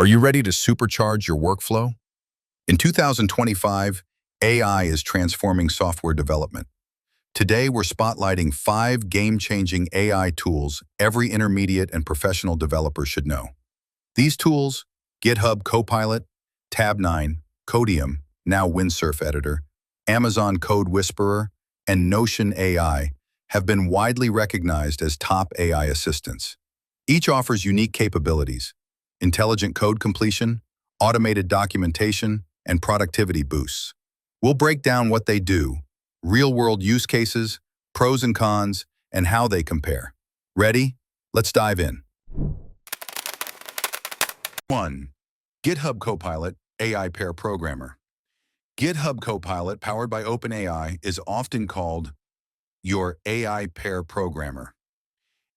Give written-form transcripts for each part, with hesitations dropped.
Are you ready to supercharge your workflow? In 2025, AI is transforming software development. Today, we're spotlighting 5 game-changing AI tools every intermediate and professional developer should know. These tools, GitHub Copilot, Tabnine, Codeium, now Windsurf Editor, Amazon Code Whisperer, and Notion AI, have been widely recognized as top AI assistants. Each offers unique capabilities: intelligent code completion, automated documentation, and productivity boosts. We'll break down what they do, real-world use cases, pros and cons, and how they compare. Ready? Let's dive in. 1. GitHub Copilot, AI Pair Programmer. GitHub Copilot, powered by OpenAI, is often called your AI pair programmer.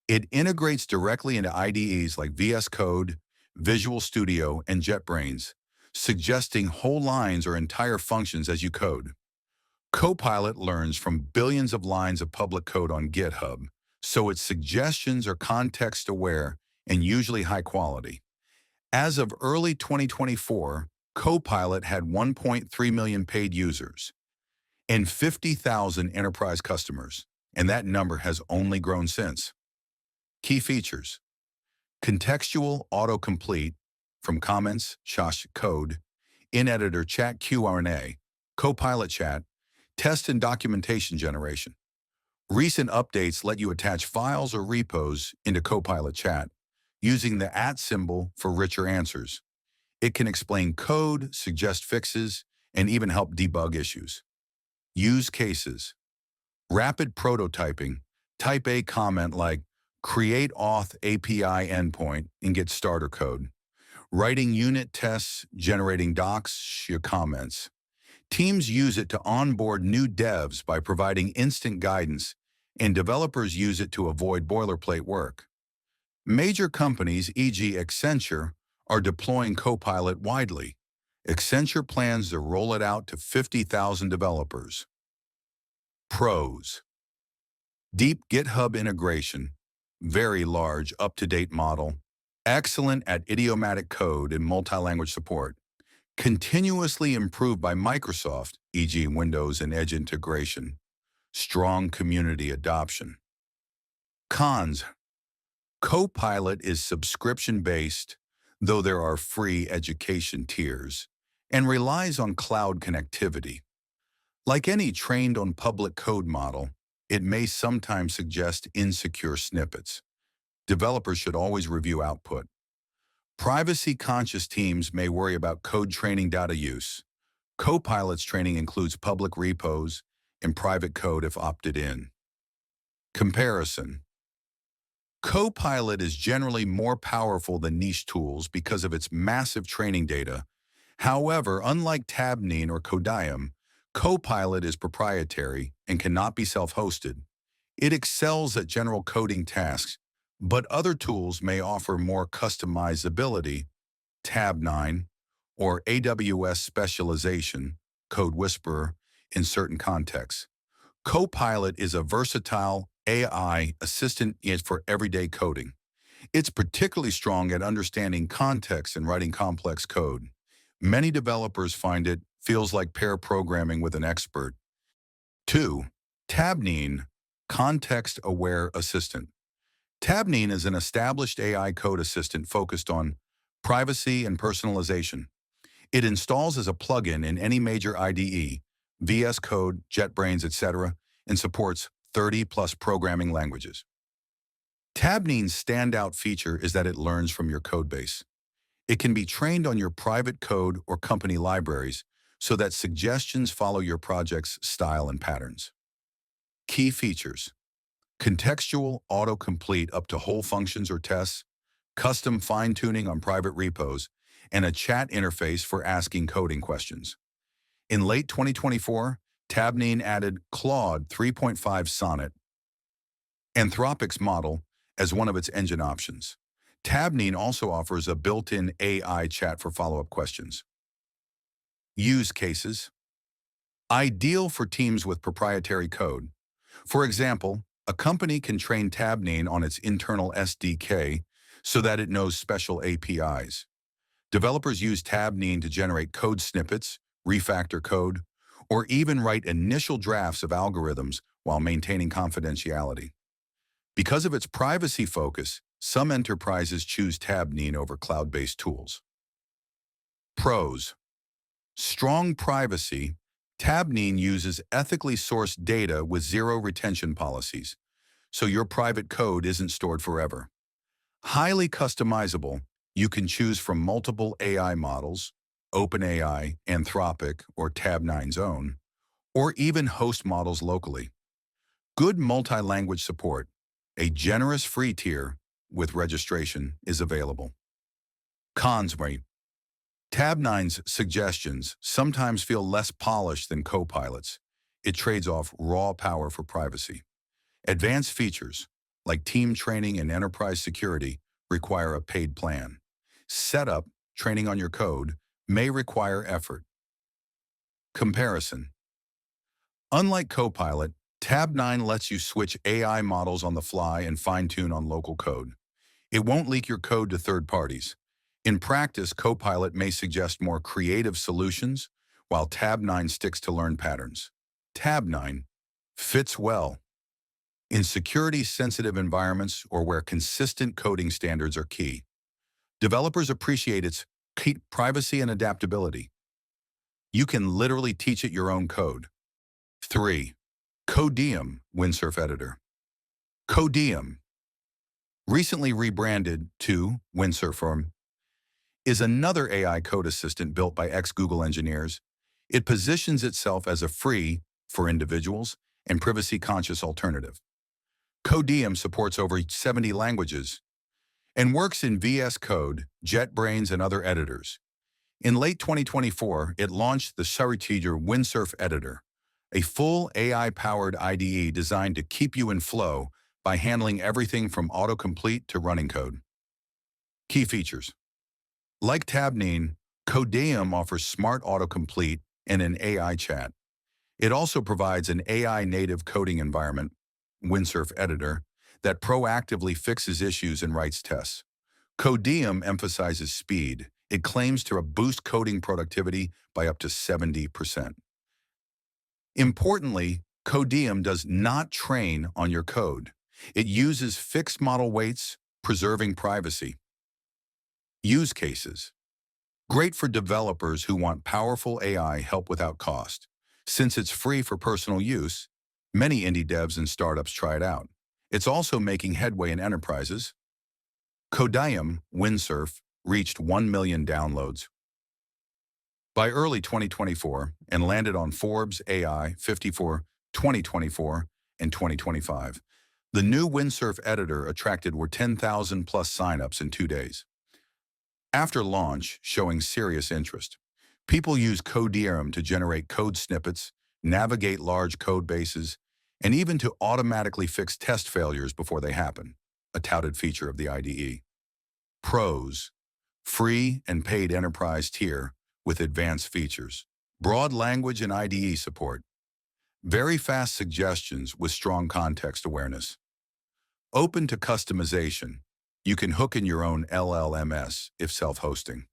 It integrates directly into IDEs like VS Code, Visual Studio, and JetBrains, suggesting whole lines or entire functions as you code. Copilot learns from billions of lines of public code on GitHub, so its suggestions are context-aware and usually high quality. As of early 2024, Copilot had 1.3 million paid users and 50,000 enterprise customers, and that number has only grown since. Key features: contextual autocomplete from comments, code, in-editor chat Q&A, Copilot chat, test and documentation generation. Recent updates let you attach files or repos into Copilot chat using the @ symbol for richer answers. It can explain code, suggest fixes, and even help debug issues. Use cases: rapid prototyping. Type a comment like create auth API endpoint and get starter code. Writing unit tests, generating docs, your comments. Teams use it to onboard new devs by providing instant guidance, and developers use it to avoid boilerplate work. Major companies, e.g. Accenture, are deploying Copilot widely. Accenture plans to roll it out to 50,000 developers. Pros: deep GitHub integration, very large, up-to-date model, excellent at idiomatic code and multi-language support, continuously improved by Microsoft, e.g. Windows and Edge integration, strong community adoption. Cons: Copilot is subscription-based, though there are free education tiers, and relies on cloud connectivity. Like any trained on public code model, it may sometimes suggest insecure snippets. Developers should always review output. Privacy-conscious teams may worry about code training data use. Copilot's training includes public repos and private code if opted in. Comparison: Copilot is generally more powerful than niche tools because of its massive training data. However, unlike Tabnine or Codeium, Copilot is proprietary and cannot be self-hosted. It excels at general coding tasks, but other tools may offer more customizability. Tabnine, or AWS specialization, Code Whisperer, in certain contexts. Copilot is a versatile AI assistant for everyday coding. It's particularly strong at understanding context and writing complex code. Many developers find it feels like pair programming with an expert. 2. Tabnine, context-aware assistant. Tabnine is an established AI code assistant focused on privacy and personalization. It installs as a plugin in any major IDE, VS Code, JetBrains, etc., and supports 30+ programming languages. Tabnine's standout feature is that it learns from your codebase. It can be trained on your private code or company libraries so that suggestions follow your project's style and patterns. Key features: contextual autocomplete up to whole functions or tests, custom fine-tuning on private repos, and a chat interface for asking coding questions. In late 2024, Tabnine added Claude 3.5 Sonnet, Anthropic's model, as one of its engine options. Tabnine also offers a built-in AI chat for follow-up questions. Use cases: ideal for teams with proprietary code. For example, a company can train Tabnine on its internal SDK so that it knows special APIs. Developers use Tabnine to generate code snippets, refactor code, or even write initial drafts of algorithms while maintaining confidentiality. Because of its privacy focus, some enterprises choose Tabnine over cloud-based tools. Pros: strong privacy. Tabnine uses ethically sourced data with zero retention policies, so your private code isn't stored forever. Highly customizable, you can choose from multiple AI models, OpenAI, Anthropic, or Tabnine's own, or even host models locally. Good multi-language support. A generous free tier with registration is available. Cons: Tabnine's suggestions sometimes feel less polished than Copilot's. It trades off raw power for privacy. Advanced features, like team training and enterprise security, require a paid plan. Setup, training on your code, may require effort. Comparison: unlike Copilot, Tabnine lets you switch AI models on the fly and fine-tune on local code. It won't leak your code to third parties. In practice, Copilot may suggest more creative solutions, while Tabnine sticks to learned patterns. Tabnine fits well in security-sensitive environments or where consistent coding standards are key. Developers appreciate its privacy and adaptability. You can literally teach it your own code. 3. Codeium Windsurf Editor. Codeium, recently rebranded to Windsurf, is another AI code assistant built by ex-Google engineers. It positions itself as a free, for individuals, and privacy-conscious alternative. Codeium supports over 70 languages and works in VS Code, JetBrains, and other editors. In late 2024, it launched the supercharge Windsurf Editor, a full AI-powered IDE designed to keep you in flow by handling everything from autocomplete to running code. Key features: like Tabnine, Codeium offers smart autocomplete and an AI chat. It also provides an AI-native coding environment, Windsurf Editor, that proactively fixes issues and writes tests. Codeium emphasizes speed. It claims to boost coding productivity by up to 70%. Importantly, Codeium does not train on your code. It uses fixed model weights, preserving privacy. Use cases: great for developers who want powerful AI help without cost. Since it's free for personal use, many indie devs and startups try it out. It's also making headway in enterprises. Codeium Windsurf reached 1 million downloads by early 2024 and landed on Forbes AI 50 for 2024 and 2025. The new Windsurf editor attracted 10,000 plus signups in 2 days. After launch, showing serious interest, people use Codeium to generate code snippets, navigate large code bases, and even to automatically fix test failures before they happen, a touted feature of the IDE. Pros: free and paid enterprise tier with advanced features, broad language and IDE support, very fast suggestions with strong context awareness, open to customization. You can hook in your own LLMs if self-hosting.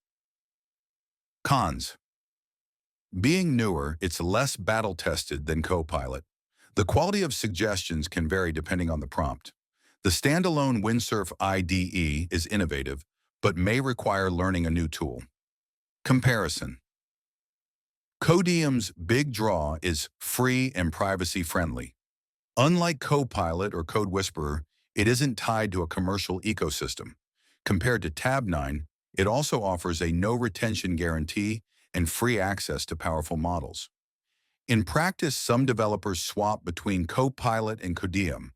Cons: being newer, it's less battle-tested than Copilot. The quality of suggestions can vary depending on the prompt. The standalone Windsurf IDE is innovative, but may require learning a new tool. Comparison: Codeium's big draw is free and privacy-friendly. Unlike Copilot or Code Whisperer, it isn't tied to a commercial ecosystem. Compared to Tabnine, it also offers a no-retention guarantee and free access to powerful models. In practice, some developers swap between Copilot and Codeium.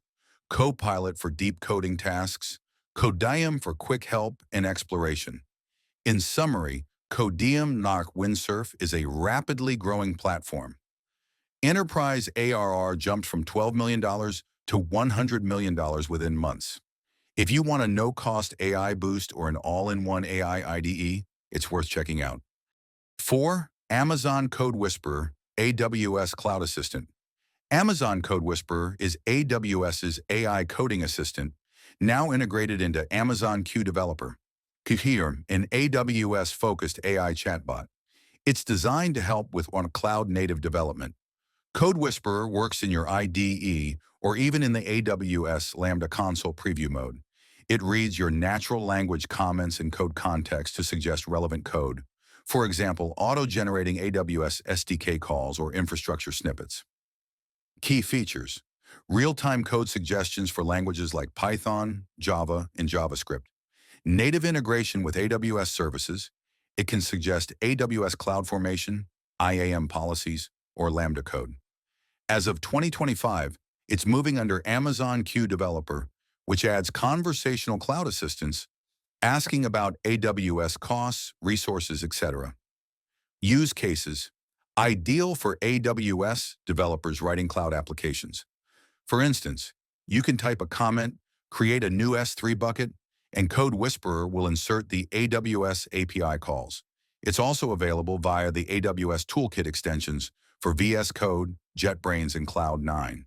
Copilot for deep coding tasks, Codeium for quick help and exploration. In summary, Codeium Windsurf is a rapidly growing platform. Enterprise ARR jumped from $12 million to $100 million within months. If you want a no-cost AI boost or an all-in-one AI IDE, it's worth checking out. 4. Amazon Code Whisperer, AWS Cloud Assistant. Amazon Code Whisperer is AWS's AI coding assistant, now integrated into Amazon Q Developer. Codeium, an AWS-focused AI chatbot. It's designed to help with cloud-native development. Code Whisperer works in your IDE or even in the AWS Lambda console preview mode. It reads your natural language comments and code context to suggest relevant code. For example, auto-generating AWS SDK calls or infrastructure snippets. Key features: real-time code suggestions for languages like Python, Java, and JavaScript. Native integration with AWS services. It can suggest AWS CloudFormation, IAM policies, or Lambda code. As of 2025, it's moving under Amazon Q Developer, which adds conversational cloud assistance, asking about AWS costs, resources, etc. Use cases: ideal for AWS developers writing cloud applications. For instance, you can type a comment, create a new S3 bucket, and Code Whisperer will insert the AWS API calls. It's also available via the AWS Toolkit extensions for VS Code, JetBrains, and Cloud9.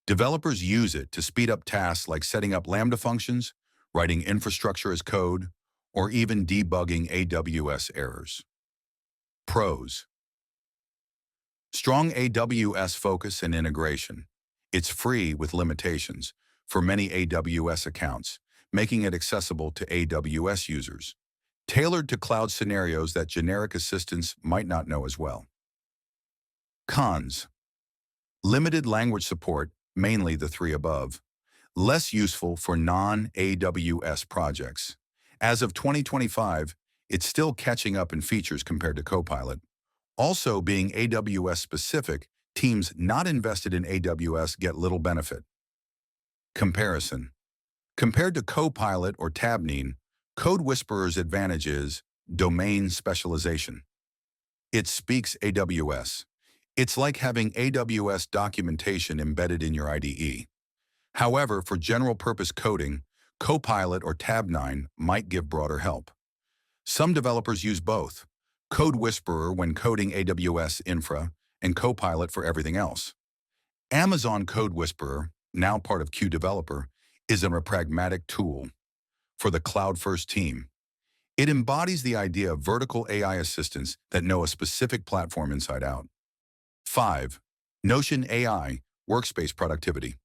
Developers use it to speed up tasks like setting up Lambda functions, writing infrastructure as code, or even debugging AWS errors. Pros: strong AWS focus and integration. It's free with limitations for many AWS accounts, making it accessible to AWS users. Tailored to cloud scenarios that generic assistants might not know as well. Cons: limited language support, mainly the three above. Less useful for non-AWS projects. As of 2025, it's still catching up in features compared to Copilot. Also, being AWS-specific, teams not invested in AWS get little benefit. Comparison: compared to Copilot or Tabnine, Code Whisperer's advantage is domain specialization. It speaks AWS. It's like having AWS documentation embedded in your IDE. However, for general-purpose coding, Copilot or Tabnine might give broader help. Some developers use both: Code Whisperer when coding AWS infra and Copilot for everything else. Amazon Code Whisperer, now part of Q Developer, is a pragmatic tool for the cloud-first team. It embodies the idea of vertical AI assistants that know a specific platform inside out. 5. Notion AI, workspace productivity.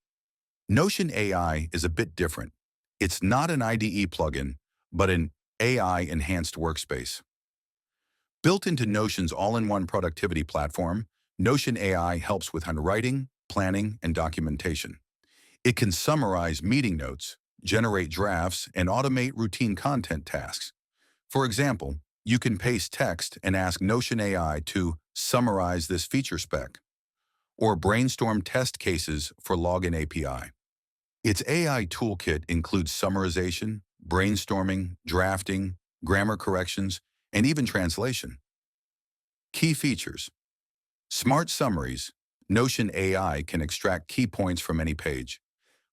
Notion AI is a bit different. It's not an IDE plugin, but an AI-enhanced workspace. Built into Notion's all-in-one productivity platform, Notion AI helps with handwriting, planning, and documentation. It can summarize meeting notes, generate drafts, and automate routine content tasks. For example, you can paste text and ask Notion AI to summarize this feature spec, or brainstorm test cases for Login API. Its AI toolkit includes summarization, brainstorming, drafting, grammar corrections, and even translation. Key features: smart summaries. Notion AI can extract key points from any page.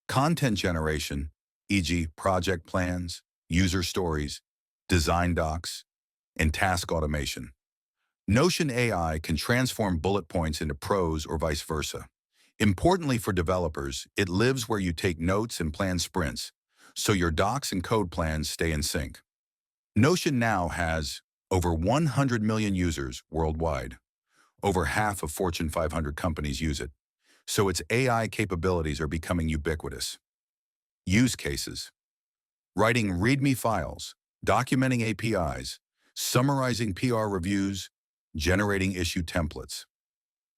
Content generation, e.g. project plans, user stories, design docs, and task automation. Notion AI can transform bullet points into prose or vice versa. Importantly for developers, it lives where you take notes and plan sprints, so your docs and code plans stay in sync. Notion now has over 100 million users worldwide. Over half of Fortune 500 companies use it, so its AI capabilities are becoming ubiquitous. Use cases: writing README files, documenting APIs, summarizing PR reviews, generating issue templates.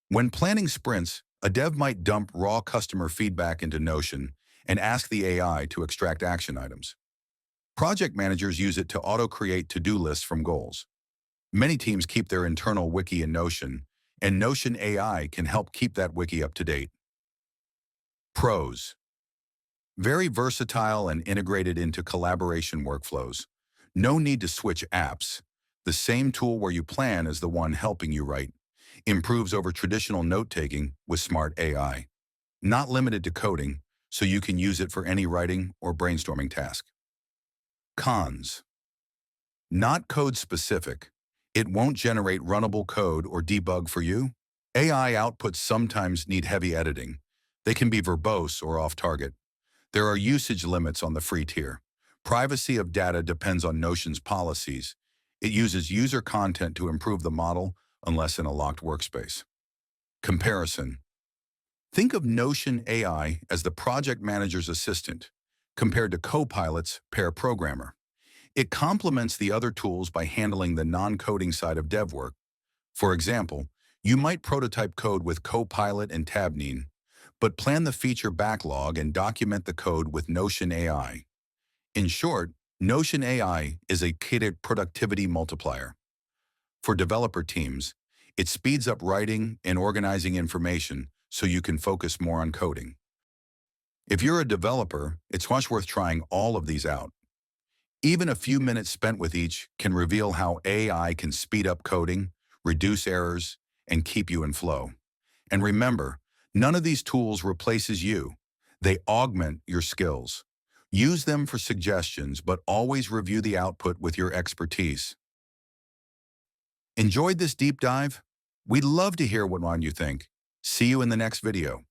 When planning sprints, a dev might dump raw customer feedback into Notion and ask the AI to extract action items. Project managers use it to auto-create to-do lists from goals. Many teams keep their internal wiki in Notion, and Notion AI can help keep that wiki up to date. Pros: very versatile and integrated into collaboration workflows. No need to switch apps. The same tool where you plan is the one helping you write. Improves over traditional note-taking with smart AI. Not limited to coding, so you can use it for any writing or brainstorming task. Cons: not code-specific. It won't generate runnable code or debug for you. AI outputs sometimes need heavy editing. They can be verbose or off-target. There are usage limits on the free tier. Privacy of data depends on Notion's policies. It uses user content to improve the model unless in a locked workspace. Comparison. Think of Notion AI as the project manager's assistant, compared to Copilot's pair programmer. It complements the other tools by handling the non-coding side of dev work. For example, you might prototype code with Copilot and Tabnine, but plan the feature backlog and document the code with Notion AI. In short, Notion AI is a kitted productivity multiplier. For developer teams, it speeds up writing and organizing information so you can focus more on coding. If you're a developer, it's much worth trying all of these out. Even a few minutes spent with each can reveal how AI can speed up coding, reduce errors, and keep you in flow. And remember, none of these tools replaces you. They augment your skills. Use them for suggestions, but always review the output with your expertise. Enjoyed this deep dive? We'd love to hear what you think. See you in the next video.